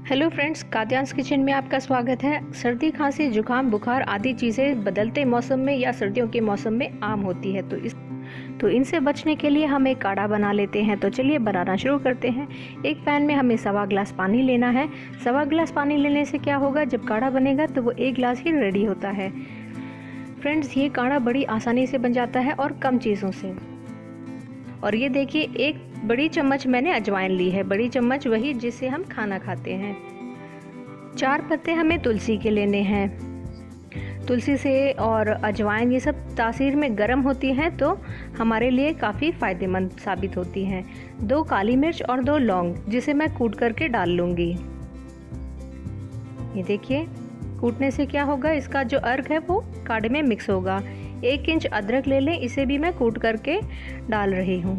Hello friends, काद्यांश kitchen में आपका स्वागत है। सर्दी, खांसी, जुकाम, बुखार आदि चीज़ें बदलते मौसम में या सर्दियों के मौसम में आम होती है, तो इनसे बचने के लिए हम एक काढ़ा बना लेते हैं। तो चलिए बनाना शुरू करते हैं। एक पैन में हमें 1.25 गिलास पानी लेना है। 1.25 गिलास पानी लेने से क्या होगा, जब काढ़ा बनेगा तो वो 1 गिलास ही रेडी होता है। फ्रेंड्स, ये काढ़ा बड़ी आसानी से बन जाता है और कम चीज़ों से। और ये देखिए, 1 बड़ी चम्मच मैंने अजवाइन ली है। बड़ी चम्मच वही जिससे हम खाना खाते हैं। 4 पत्ते हमें तुलसी के लेने हैं। तुलसी से और अजवाइन ये सब तासीर में गर्म होती हैं, तो हमारे लिए काफ़ी फ़ायदेमंद साबित होती हैं। 2 काली मिर्च और 2 लौंग, जिसे मैं कूट करके डाल लूँगी। ये देखिए, कूटने से क्या होगा, इसका जो अर्क है वो काढ़े में मिक्स होगा। 1 इंच अदरक ले लें, इसे भी मैं कूट करके डाल रही हूँ।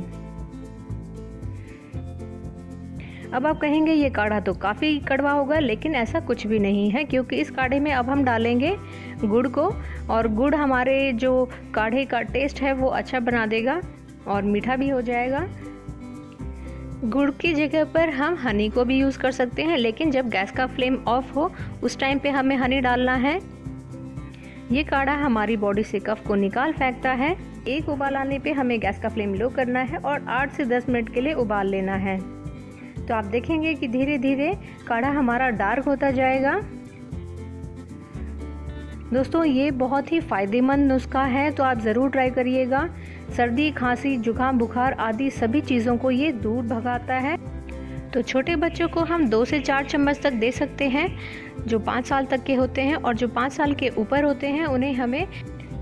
अब आप कहेंगे ये काढ़ा तो काफ़ी कड़वा होगा, लेकिन ऐसा कुछ भी नहीं है, क्योंकि इस काढ़े में अब हम डालेंगे गुड़ को, और गुड़ हमारे जो काढ़े का टेस्ट है वो अच्छा बना देगा और मीठा भी हो जाएगा। गुड़ की जगह पर हम हनी को भी यूज़ कर सकते हैं, लेकिन जब गैस का फ्लेम ऑफ हो उस टाइम पे हमें हनी डालना है। ये काढ़ा हमारी बॉडी से कफ को निकाल फेंकता है। एक उबाल आने पे हमें गैस का फ्लेम लो करना है और 8 से 10 मिनट के लिए उबाल लेना है। तो आप देखेंगे कि धीरे धीरे काढ़ा हमारा डार्क होता जाएगा। दोस्तों, ये बहुत ही फ़ायदेमंद नुस्खा है, तो आप ज़रूर ट्राई करिएगा। सर्दी, खांसी, जुकाम, बुखार आदि सभी चीज़ों को ये दूर भगाता है। तो छोटे बच्चों को हम 2 से 4 चम्मच तक दे सकते हैं, जो 5 साल तक के होते हैं, और जो 5 साल के ऊपर होते हैं उन्हें हमें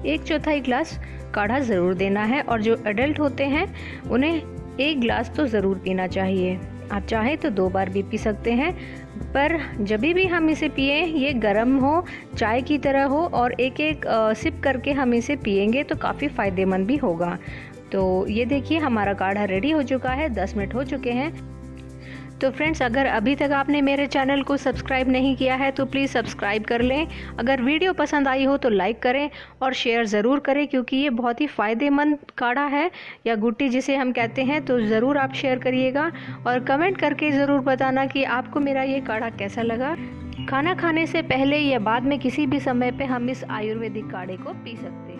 1/4 गिलास काढ़ा ज़रूर देना है, और जो एडल्ट होते हैं उन्हें 1 गिलास तो ज़रूर पीना चाहिए। आप चाहें तो 2 बार भी पी सकते हैं, पर जब भी हम इसे पिएं ये गर्म हो, चाय की तरह हो, और एक एक सिप करके हम इसे पिएंगे तो काफ़ी फ़ायदेमंद भी होगा। तो ये देखिए, हमारा काढ़ा रेडी हो चुका है। 10 मिनट हो चुके हैं। तो फ्रेंड्स, अगर अभी तक आपने मेरे चैनल को सब्सक्राइब नहीं किया है तो प्लीज़ सब्सक्राइब कर लें। अगर वीडियो पसंद आई हो तो लाइक करें और शेयर ज़रूर करें, क्योंकि ये बहुत ही फ़ायदेमंद काढ़ा है, या गुट्टी जिसे हम कहते हैं। तो ज़रूर आप शेयर करिएगा और कमेंट करके ज़रूर बताना कि आपको मेरा ये काढ़ा कैसा लगा। खाना खाने से पहले या बाद में किसी भी समय पे हम इस आयुर्वेदिक काढ़े को पी सकते हैं।